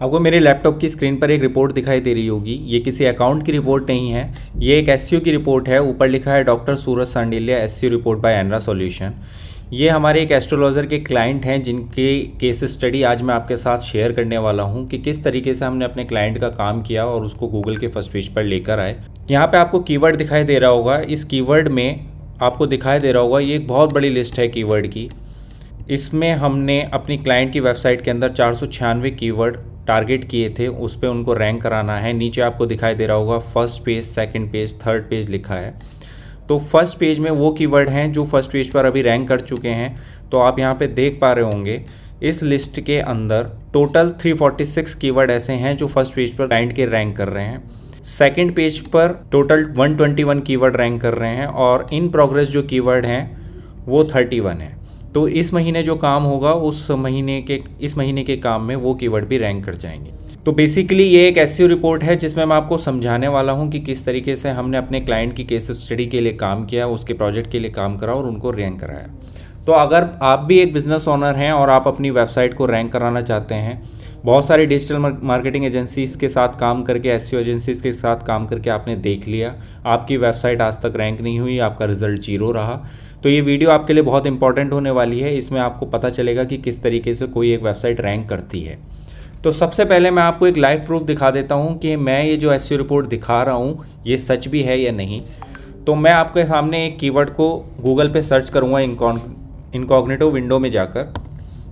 आपको मेरे लैपटॉप की स्क्रीन पर एक रिपोर्ट दिखाई दे रही होगी। ये किसी अकाउंट की रिपोर्ट नहीं है, ये एक एसईओ की रिपोर्ट है। ऊपर लिखा है doctor Suraj Sandilya SEO report by एनरा सॉल्यूशन। ये हमारे एक एस्ट्रोलॉजर के क्लाइंट हैं जिनके केस स्टडी आज मैं आपके साथ शेयर करने वाला हूँ कि किस तरीके से हमने अपने क्लाइंट का काम किया और उसको गूगल के फर्स्ट पेज पर लेकर आए। यहाँ पे आपको कीवर्ड दिखाई दे रहा होगा। इस कीवर्ड में आपको दिखाई दे रहा होगा ये एक बहुत बड़ी लिस्ट है कीवर्ड की। इसमें हमने अपनी क्लाइंट की वेबसाइट के अंदर 496 कीवर्ड टारगेट किए थे, उस पर उनको रैंक कराना है। नीचे आपको दिखाई दे रहा होगा first page, second page, third page लिखा है। तो फर्स्ट पेज में वो कीवर्ड हैं जो फर्स्ट पेज पर अभी रैंक कर चुके हैं। तो आप यहाँ पे देख पा रहे होंगे इस लिस्ट के अंदर टोटल 346 कीवर्ड ऐसे हैं जो फर्स्ट पेज पर क्लाइंट के रैंक कर रहे हैं। सेकंड पेज पर टोटल 121 कीवर्ड रैंक कर रहे हैं और इन प्रोग्रेस जो कीवर्ड हैं वो 31 है। तो इस महीने जो काम होगा इस महीने के काम में वो कीवर्ड भी रैंक कर जाएंगे। तो बेसिकली ये एक एसईओ रिपोर्ट है जिसमें मैं आपको समझाने वाला हूँ कि किस तरीके से हमने अपने क्लाइंट की केस स्टडी के लिए काम किया, उसके प्रोजेक्ट के लिए काम करा और उनको रैंक कराया। तो अगर आप भी एक बिजनेस ओनर हैं और आप अपनी वेबसाइट को रैंक कराना चाहते हैं, बहुत सारी डिजिटल मार्केटिंग एजेंसीज़ के साथ काम करके, एसईओ एजेंसीज़ के साथ काम करके आपने देख लिया, आपकी वेबसाइट आज तक रैंक नहीं हुई, आपका रिजल्ट 0 रहा, तो ये वीडियो आपके लिए बहुत इंपॉर्टेंट होने वाली है। इसमें आपको पता चलेगा कि किस तरीके से कोई एक वेबसाइट रैंक करती है। तो सबसे पहले मैं आपको एक लाइव प्रूफ दिखा देता हूँ कि मैं ये जो एसईओ रिपोर्ट दिखा रहा हूँ ये सच भी है या नहीं। तो मैं आपके सामने एक कीवर्ड को गूगल पे सर्च करूँगा इनकॉग्निटो विंडो में जाकर।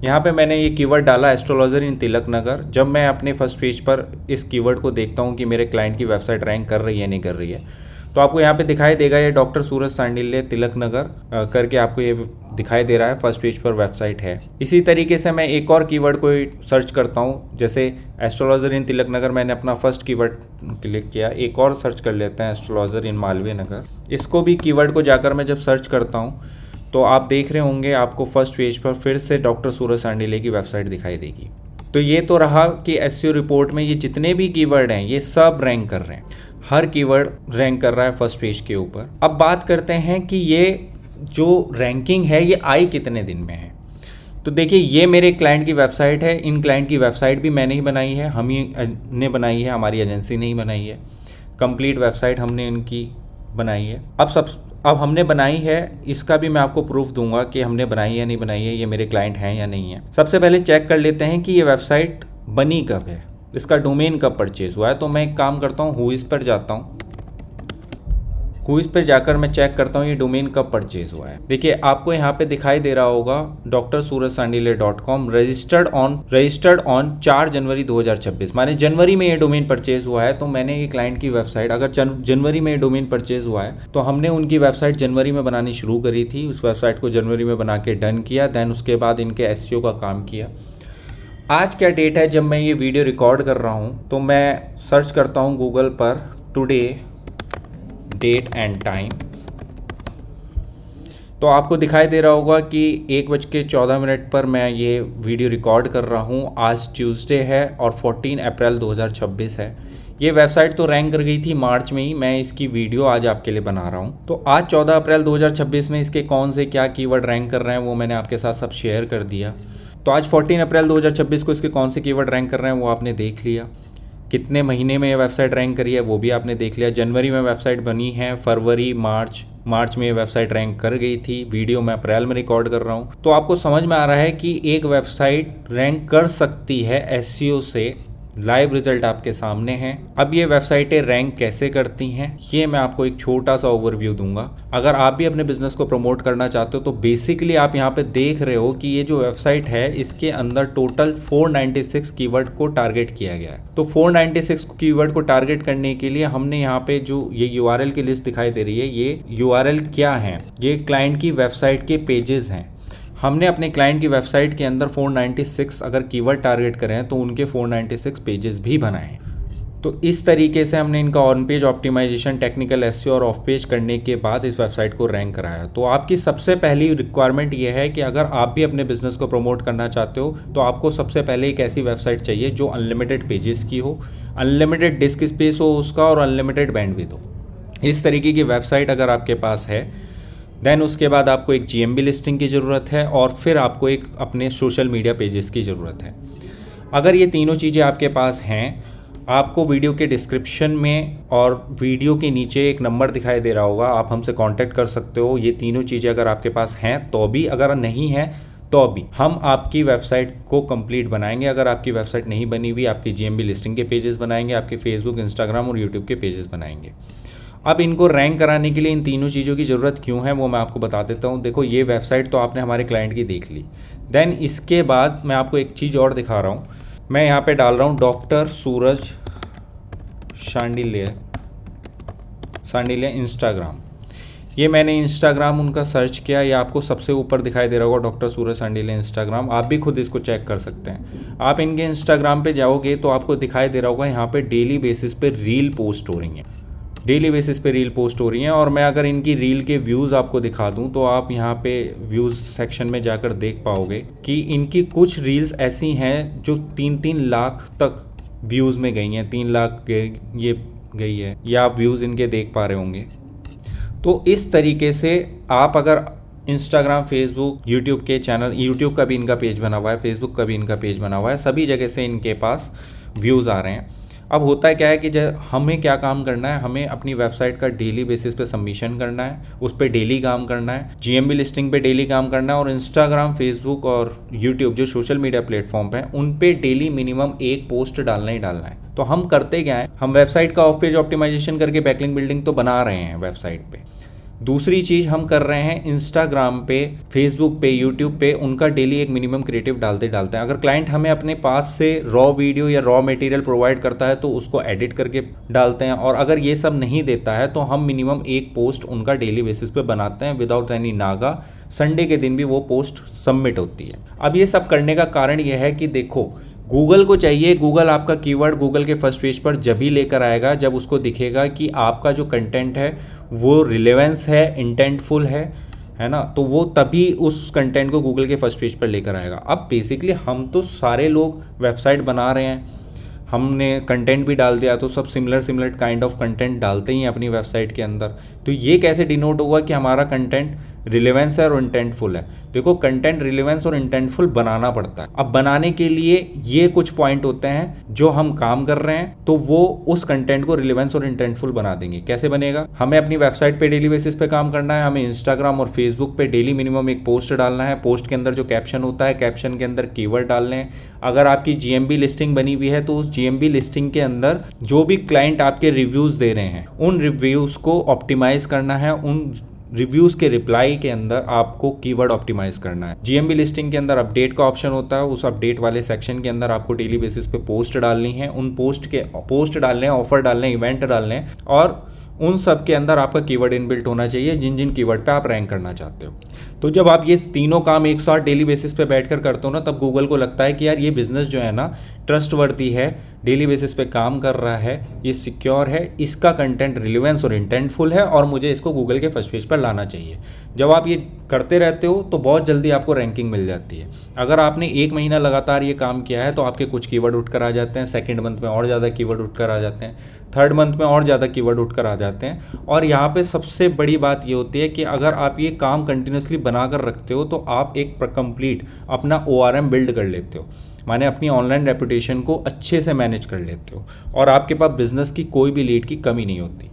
यहाँ पे मैंने ये कीवर्ड डाला एस्ट्रोलॉजर इन तिलक नगर। जब मैं अपने फर्स्ट पेज पर इस कीवर्ड को देखता हूँ कि मेरे क्लाइंट की वेबसाइट रैंक कर रही है नहीं कर रही है, तो आपको यहाँ पे दिखाई देगा ये डॉक्टर सूरज सांडिल्या तिलक नगर करके आपको ये दिखाई दे रहा है, फर्स्ट पेज पर वेबसाइट है। इसी तरीके से मैं एक और कीवर्ड को सर्च करता हूँ, जैसे एस्ट्रोलॉजर इन तिलक नगर मैंने अपना फर्स्ट कीवर्ड क्लिक किया। एक और सर्च कर लेते हैं एस्ट्रोलॉजर इन मालवीय नगर। इसको भी कीवर्ड को जाकर मैं जब सर्च करता हूँ तो आप देख रहे होंगे आपको फर्स्ट पेज पर फिर से डॉक्टर सूरज सांडिल्या की वेबसाइट दिखाई देगी। तो ये तो रहा कि एसईओ रिपोर्ट में ये जितने भी कीवर्ड हैं ये सब रैंक कर रहे हैं, हर कीवर्ड रैंक कर रहा है फर्स्ट पेज के ऊपर। अब बात करते हैं कि ये जो रैंकिंग है ये आई कितने दिन में है। तो देखिए ये मेरे क्लाइंट की वेबसाइट है। इन क्लाइंट की वेबसाइट भी मैंने ही बनाई है, हम ही ने बनाई है, हमारी एजेंसी ने ही बनाई है। कंप्लीट वेबसाइट हमने इनकी बनाई है। अब हमने बनाई है, इसका भी मैं आपको प्रूफ दूंगा कि हमने बनाई है या नहीं बनाई है, ये मेरे क्लाइंट हैं या नहीं है। सबसे पहले चेक कर लेते हैं कि ये वेबसाइट बनी कब है, इसका डोमेन कब परचेज हुआ है। तो मैं एक काम करता हूँ, हुइज पर जाता हूँ। हुइज पर जाकर मैं चेक करता हूँ ये डोमेन कब परचेज हुआ है। देखिए आपको यहाँ पे दिखाई दे रहा होगा drsurajsandiल्या.com रजिस्टर्ड ऑन 4 जनवरी 2026, माने जनवरी में ये डोमेन परचेज हुआ है। तो मैंने ये क्लाइंट की वेबसाइट अगर जनवरी में ये डोमेन परचेज हुआ है तो हमने उनकी वेबसाइट जनवरी में बनानी शुरू करी थी। उस वेबसाइट को जनवरी में बना के डन किया, देन उसके बाद इनके एसईओ का काम किया। आज क्या डेट है जब मैं ये वीडियो रिकॉर्ड कर रहा हूँ, तो मैं सर्च करता हूँ गूगल पर टुडे डेट एंड टाइम। तो आपको दिखाई दे रहा होगा कि 1:14 पर मैं ये वीडियो रिकॉर्ड कर रहा हूँ। आज ट्यूसडे है और 14 अप्रैल 2026 है। ये वेबसाइट तो रैंक कर गई थी मार्च में ही, मैं इसकी वीडियो आज आपके लिए बना रहा हूँ। तो आज 14 अप्रैल 2026 में इसके कौन से क्या कीवर्ड रैंक कर रहे हैं वो मैंने आपके साथ सब शेयर कर दिया। तो आज 14 अप्रैल 2026 को इसके कौन से कीवर्ड रैंक कर रहे हैं वो आपने देख लिया। कितने महीने में ये वेबसाइट रैंक करी है वो भी आपने देख लिया। जनवरी में वेबसाइट बनी है, फरवरी, मार्च में ये वेबसाइट रैंक कर गई थी। वीडियो मैं अप्रैल में रिकॉर्ड कर रहा हूँ। तो आपको समझ में आ रहा है कि एक वेबसाइट रैंक कर सकती है एसईओ से। लाइव रिजल्ट आपके सामने हैं। अब ये वेबसाइटें रैंक कैसे करती हैं ये मैं आपको एक छोटा सा ओवरव्यू दूंगा। अगर आप भी अपने बिजनेस को प्रमोट करना चाहते हो तो बेसिकली आप यहाँ पे देख रहे हो कि ये जो वेबसाइट है इसके अंदर टोटल 496 कीवर्ड को टारगेट किया गया है। तो 496 कीवर्ड को टारगेट करने के लिए हमने यहाँ पे जो ये यूआरएल की लिस्ट दिखाई दे रही है, ये यूआरएल क्या है, ये क्लाइंट की वेबसाइट के पेजेस हैं। हमने अपने क्लाइंट की वेबसाइट के अंदर 496 अगर कीवर्ड टारगेट करें तो उनके 496 पेजेस भी बनाए। तो इस तरीके से हमने इनका on page optimisation, technical SEO और ऑफ पेज करने के बाद इस वेबसाइट को रैंक कराया। तो आपकी सबसे पहली रिक्वायरमेंट ये है कि अगर आप भी अपने बिजनेस को प्रमोट करना चाहते हो तो आपको सबसे पहले एक ऐसी वेबसाइट चाहिए जो अनलिमिटेड पेजेस की हो, अनलिमिटेड डिस्क स्पेस हो उसका और अनलिमिटेड बैंडविड्थ हो। इस तरीके की वेबसाइट अगर आपके पास है देन उसके बाद आपको एक जीएमबी लिस्टिंग की ज़रूरत है और फिर आपको एक अपने सोशल मीडिया पेजेस की ज़रूरत है। अगर ये तीनों चीज़ें आपके पास हैं, आपको वीडियो के डिस्क्रिप्शन में और वीडियो के नीचे एक नंबर दिखाई दे रहा होगा, आप हमसे कांटेक्ट कर सकते हो। ये तीनों चीज़ें अगर आपके पास हैं तो भी, अगर नहीं है तो भी हम आपकी वेबसाइट को कंप्लीट बनाएंगे। अगर आपकी वेबसाइट नहीं बनी हुई, आपकी जीएमबी लिस्टिंग के पेजेस बनाएंगे, आपके फेसबुक, इंस्टाग्राम और यूट्यूब के पेजेस बनाएंगे। अब इनको रैंक कराने के लिए इन तीनों चीज़ों की ज़रूरत क्यों है वो मैं आपको बता देता हूँ। देखो, ये वेबसाइट तो आपने हमारे क्लाइंट की देख ली, देन इसके बाद मैं आपको एक चीज़ और दिखा रहा हूँ। मैं यहाँ पे डाल रहा हूँ डॉक्टर सूरज सांडिल्य इंस्टाग्राम। ये मैंने इंस्टाग्राम उनका सर्च किया, ये आपको सबसे ऊपर दिखाई दे रहा होगा, डॉक्टर सूरज सांडिल्य इंस्टाग्राम। आप भी खुद इसको चेक कर सकते हैं। आप इनके इंस्टाग्राम पे जाओगे तो आपको दिखाई दे रहा होगा यहाँ पे डेली बेसिस पे रील पोस्ट हो रही हैं, डेली बेसिस पे रील पोस्ट हो रही हैं। और मैं अगर इनकी रील के व्यूज़ आपको दिखा दूं तो आप यहाँ पे व्यूज़ सेक्शन में जाकर देख पाओगे कि इनकी कुछ रील्स ऐसी हैं जो 3-3 लाख तक व्यूज़ में गई हैं। 3 लाख ये गई है, या आप व्यूज़ इनके देख पा रहे होंगे। तो इस तरीके से आप अगर इंस्टाग्राम, फेसबुक, यूट्यूब के चैनल, यूट्यूब का भी इनका पेज बना हुआ है, फेसबुक का भी इनका पेज बना हुआ है, सभी जगह से इनके पास व्यूज़ आ रहे हैं। अब होता है क्या है कि हमें क्या काम करना है, हमें अपनी वेबसाइट का डेली बेसिस पे सबमिशन करना है, उस पर डेली काम करना है, जीएमबी लिस्टिंग पे डेली काम करना है, और इंस्टाग्राम, फेसबुक और यूट्यूब जो सोशल मीडिया प्लेटफॉर्म पे हैं उन पे डेली मिनिमम एक पोस्ट डालना ही डालना है। तो हम करते क्या है, हम वेबसाइट का ऑफ पेज ऑप्टिमाइजेशन करके बैकलिंक बिल्डिंग तो बना रहे हैं वेबसाइट पे। दूसरी चीज़ हम कर रहे हैं, इंस्टाग्राम पे, फेसबुक पे, यूट्यूब पे उनका डेली एक मिनिमम क्रिएटिव डालते हैं। अगर क्लाइंट हमें अपने पास से रॉ वीडियो या रॉ मटेरियल प्रोवाइड करता है तो उसको एडिट करके डालते हैं, और अगर ये सब नहीं देता है तो हम मिनिमम एक पोस्ट उनका डेली बेसिस पे बनाते हैं विदाउट एनी नागा। संडे के दिन भी वो पोस्ट सबमिट होती है। अब ये सब करने का कारण यह है कि देखो, गूगल को चाहिए, गूगल आपका कीवर्ड गूगल के फर्स्ट पेज पर जब ही लेकर आएगा जब उसको दिखेगा कि आपका जो कंटेंट है वो रिलेवेंस है, इंटेंटफुल है ना, तो वो तभी उस कंटेंट को गूगल के फर्स्ट पेज पर लेकर आएगा। अब बेसिकली हम तो सारे लोग वेबसाइट बना रहे हैं, हमने कंटेंट भी डाल दिया, तो सब सिमिलर काइंड ऑफ कंटेंट डालते ही हैं अपनी वेबसाइट के अंदर। तो ये कैसे डिनोट होगा कि हमारा कंटेंट रिलेवेंस है और इंटेंटफुल है? देखो, कंटेंट रिलेवेंस और इंटेंटफुल बनाना पड़ता है। अब बनाने के लिए ये कुछ पॉइंट होते हैं जो हम काम कर रहे हैं, तो वो उस कंटेंट को रिलेवेंस और इंटेंटफुल बना देंगे। कैसे बनेगा? हमें अपनी वेबसाइट पे डेली बेसिस पे काम करना है, हमें इंस्टाग्राम और फेसबुक पे डेली मिनिमम एक पोस्ट डालना है। पोस्ट के अंदर जो कैप्शन होता है, कैप्शन के अंदर कीवर्ड डालने हैं। अगर आपकी जीएमबी लिस्टिंग बनी हुई है तो उस जीएमबी लिस्टिंग के अंदर जो भी क्लाइंट आपके रिव्यूज़ दे रहे हैं उन रिव्यूज़ को ऑप्टिमाइज़ करना है। उन रिव्यूज़ के रिप्लाई के अंदर आपको कीवर्ड ऑप्टिमाइज करना है। जीएमबी लिस्टिंग के अंदर अपडेट का ऑप्शन होता है, उस अपडेट वाले सेक्शन के अंदर आपको डेली बेसिस पे पोस्ट डालनी है। उन पोस्ट डालने हैं, ऑफर डालने हैं, इवेंट डालने हैं, और उन सब के अंदर आपका कीवर्ड इनबिल्ट होना चाहिए जिन जिन कीवर्ड पे आप रैंक करना चाहते हो। तो जब आप ये तीनों काम एक साथ डेली बेसिस पे बैठकर करते हो ना, तब गूगल को लगता है कि यार ये बिजनेस जो है ना ट्रस्टवर्दी है, डेली बेसिस पे काम कर रहा है, ये सिक्योर है, इसका कंटेंट रिलेवेंस और इंटेंटफुल है, और मुझे इसको गूगल के फर्स्ट पेज पर लाना चाहिए। जब आप ये करते रहते हो तो बहुत जल्दी आपको रैंकिंग मिल जाती है। अगर आपने 1 महीना लगातार ये काम किया है तो आपके कुछ कीवर्ड उठकर आ जाते हैं, सेकेंड मंथ में और ज़्यादा कीवर्ड उठकर आ जाते हैं, थर्ड मंथ में और ज़्यादा कीवर्ड उठकर आ जाते हैं। और यहाँ पे सबसे बड़ी बात ये होती है कि अगर आप ये काम कंटिन्यूसली बनाकर रखते हो तो आप एक कंप्लीट अपना ORM बिल्ड कर लेते हो, माने अपनी ऑनलाइन रेपुटेशन को अच्छे से मैनेज कर लेते हो, और आपके पास बिजनेस की कोई भी लीड की कमी नहीं होती।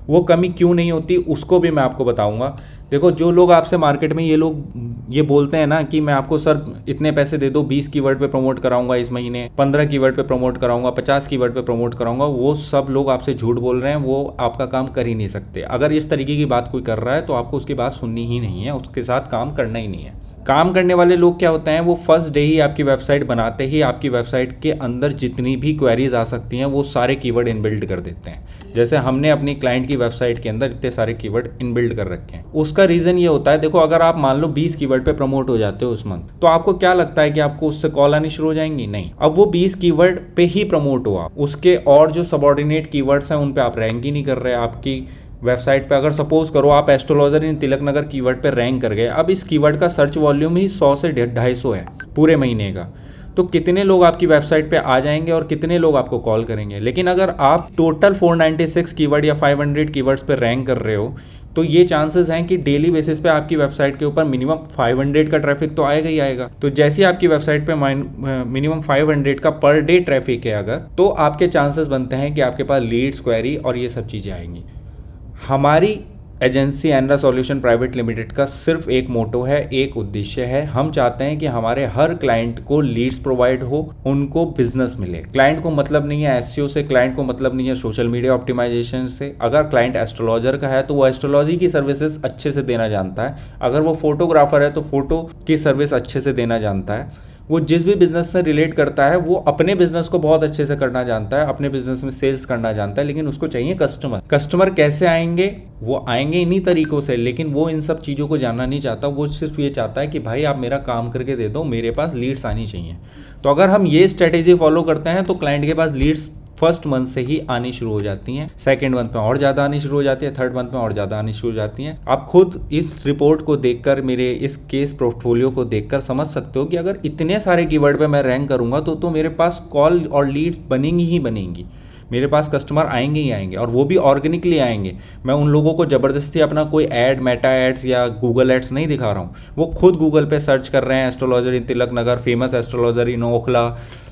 वो कमी क्यों नहीं होती उसको भी मैं आपको बताऊंगा। देखो, जो लोग आपसे मार्केट में ये बोलते हैं ना कि मैं आपको सर इतने पैसे दे दो, 20 कीवर्ड पे प्रमोट कराऊंगा इस महीने, 15 कीवर्ड पे प्रमोट कराऊंगा, 50 कीवर्ड पे प्रमोट कराऊंगा, वो सब लोग आपसे झूठ बोल रहे हैं, वो आपका काम कर ही नहीं सकते। अगर इस तरीके की बात कोई कर रहा है तो आपको उसकी बात सुननी ही नहीं है, उसके साथ काम करना ही नहीं है। काम करने वाले लोग क्या होते हैं, वो फर्स्ट डे ही आपकी वेबसाइट बनाते ही आपकी वेबसाइट के अंदर जितनी भी क्वेरीज आ सकती हैं वो सारे कीवर्ड इनबिल्ड कर देते हैं। जैसे हमने अपनी क्लाइंट की वेबसाइट के अंदर इतने सारे कीवर्ड इनबिल्ड कर रखे हैं। उसका रीज़न ये होता है, देखो अगर आप मान लो 20 कीवर्ड पे प्रमोट हो जाते हो उस मंथ, तो आपको क्या लगता है कि आपको उससे कॉल आनी शुरू हो जाएंगी? नहीं। अब वो 20 कीवर्ड पे ही प्रमोट हुआ, उसके और जो सबऑर्डिनेट कीवर्ड्स हैं उन पे आप रैंक ही नहीं कर रहे। आपकी वेबसाइट पे अगर सपोज करो आप एस्ट्रोलॉजर इन तिलक नगर कीवर्ड पे रैंक कर गए, अब इस कीवर्ड का सर्च वॉल्यूम ही 100 से 250 है पूरे महीने का, तो कितने लोग आपकी वेबसाइट पे आ जाएंगे और कितने लोग आपको कॉल करेंगे। लेकिन अगर आप टोटल 496 कीवर्ड या 500 कीवर्ड्स पे रैंक कर रहे हो तो ये चांसेस हैं कि डेली बेसिस पे आपकी वेबसाइट के ऊपर मिनिमम 500 का ट्रैफिक तो आएगा ही आएगा। तो जैसे आपकी वेबसाइट पे मिनिमम 500 का पर डे ट्रैफिक है अगर, तो आपके चांसेस बनते हैं कि आपके पास लीड्स, क्वेरी और ये सब चीज़ें आएंगी। हमारी एजेंसी एनरा सॉल्यूशन प्राइवेट लिमिटेड का सिर्फ एक मोटो है, एक उद्देश्य है। हम चाहते हैं कि हमारे हर क्लाइंट को लीड्स प्रोवाइड हो, उनको बिजनेस मिले। क्लाइंट को मतलब नहीं है एसईओ से, क्लाइंट को मतलब नहीं है सोशल मीडिया ऑप्टिमाइजेशन से। अगर क्लाइंट एस्ट्रोलॉजर का है तो वो एस्ट्रोलॉजी की सर्विसेज अच्छे से देना जानता है। अगर वो फोटोग्राफर है तो फोटो की सर्विस अच्छे से देना जानता है। वो जिस भी बिजनेस से रिलेट करता है वो अपने बिजनेस को बहुत अच्छे से करना जानता है, अपने बिजनेस में सेल्स करना जानता है। लेकिन उसको चाहिए कस्टमर। कस्टमर कैसे आएंगे? वो आएंगे इन्हीं तरीकों से, लेकिन वो इन सब चीज़ों को जानना नहीं चाहता। वो सिर्फ ये चाहता है कि भाई आप मेरा काम करके दे दो, मेरे पास लीड्स आनी चाहिए। तो अगर हम ये स्ट्रेटेजी फॉलो करते हैं तो क्लाइंट के पास लीड्स फर्स्ट मंथ से ही आनी शुरू हो जाती हैं, सेकंड मंथ में और ज़्यादा आनी शुरू हो जाती है, थर्ड मंथ में और ज़्यादा आनी शुरू हो जाती हैं। आप खुद इस रिपोर्ट को देखकर, मेरे इस केस पोर्टफोलियो को देखकर समझ सकते हो कि अगर इतने सारे कीवर्ड पे मैं रैंक करूँगा तो मेरे पास कॉल और लीड्स बनेंगी ही बनेंगी। मेरे पास कस्टमर आएंगे ही आएंगे और वो भी ऑर्गेनिकली आएंगे। मैं उन लोगों को ज़बरदस्ती अपना कोई ऐड, मेटा एड्स या गूगल एड्स नहीं दिखा रहा हूँ। वो खुद गूगल पे सर्च कर रहे हैं एस्ट्रोलॉजर इन तिलक नगर, फेमस एस्ट्रोलॉजर इन ओखला,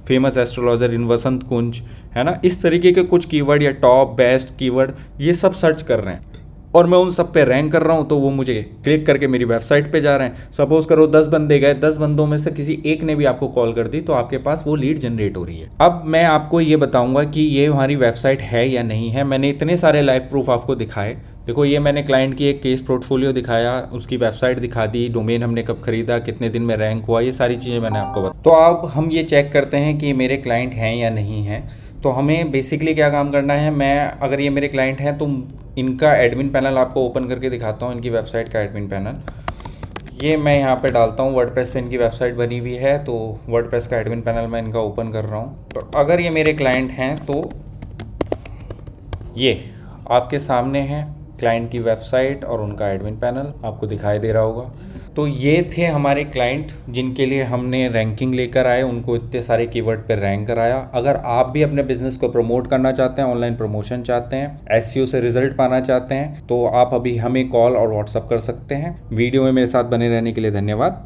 फेमस एस्ट्रोलॉजर इन वसंत कुंज, है ना। इस तरीके के कुछ कीवर्ड या टॉप बेस्ट कीवर्ड ये सब सर्च कर रहे हैं और मैं उन सब पे रैंक कर रहा हूँ, तो वो मुझे क्लिक करके मेरी वेबसाइट पे जा रहे हैं। सपोज करो 10 बंदे गए, 10 बंदों में से किसी एक ने भी आपको कॉल कर दी तो आपके पास वो लीड जनरेट हो रही है। अब मैं आपको ये बताऊंगा कि ये हमारी वेबसाइट है या नहीं है। मैंने इतने सारे लाइव प्रूफ आपको दिखाए। देखो ये मैंने क्लाइंट की एक केस पोर्टफोलियो दिखाया, उसकी वेबसाइट दिखा दी, डोमेन हमने कब खरीदा, कितने दिन में रैंक हुआ, ये सारी चीज़ें मैंने आपको बताया। तो अब हम ये चेक करते हैं कि मेरे क्लाइंट हैं या नहीं हैं। तो हमें बेसिकली क्या काम करना है, मैं अगर ये मेरे क्लाइंट हैं तो इनका एडमिन पैनल आपको ओपन करके दिखाता हूँ। इनकी वेबसाइट का एडमिन पैनल ये मैं यहाँ पे डालता हूँ। वर्डप्रेस पे इनकी वेबसाइट बनी हुई है, तो वर्डप्रेस का एडमिन पैनल मैं इनका ओपन कर रहा हूँ। तो अगर ये मेरे क्लाइंट हैं तो ये आपके सामने है क्लाइंट की वेबसाइट और उनका एडमिन पैनल आपको दिखाई दे रहा होगा। तो ये थे हमारे क्लाइंट जिनके लिए हमने रैंकिंग लेकर आए, उनको इतने सारे कीवर्ड पे रैंक कराया। अगर आप भी अपने बिजनेस को प्रमोट करना चाहते हैं, ऑनलाइन प्रमोशन चाहते हैं, एसईओ से रिजल्ट पाना चाहते हैं, तो आप अभी हमें कॉल और व्हाट्सअप कर सकते हैं। वीडियो में मेरे साथ बने रहने के लिए धन्यवाद।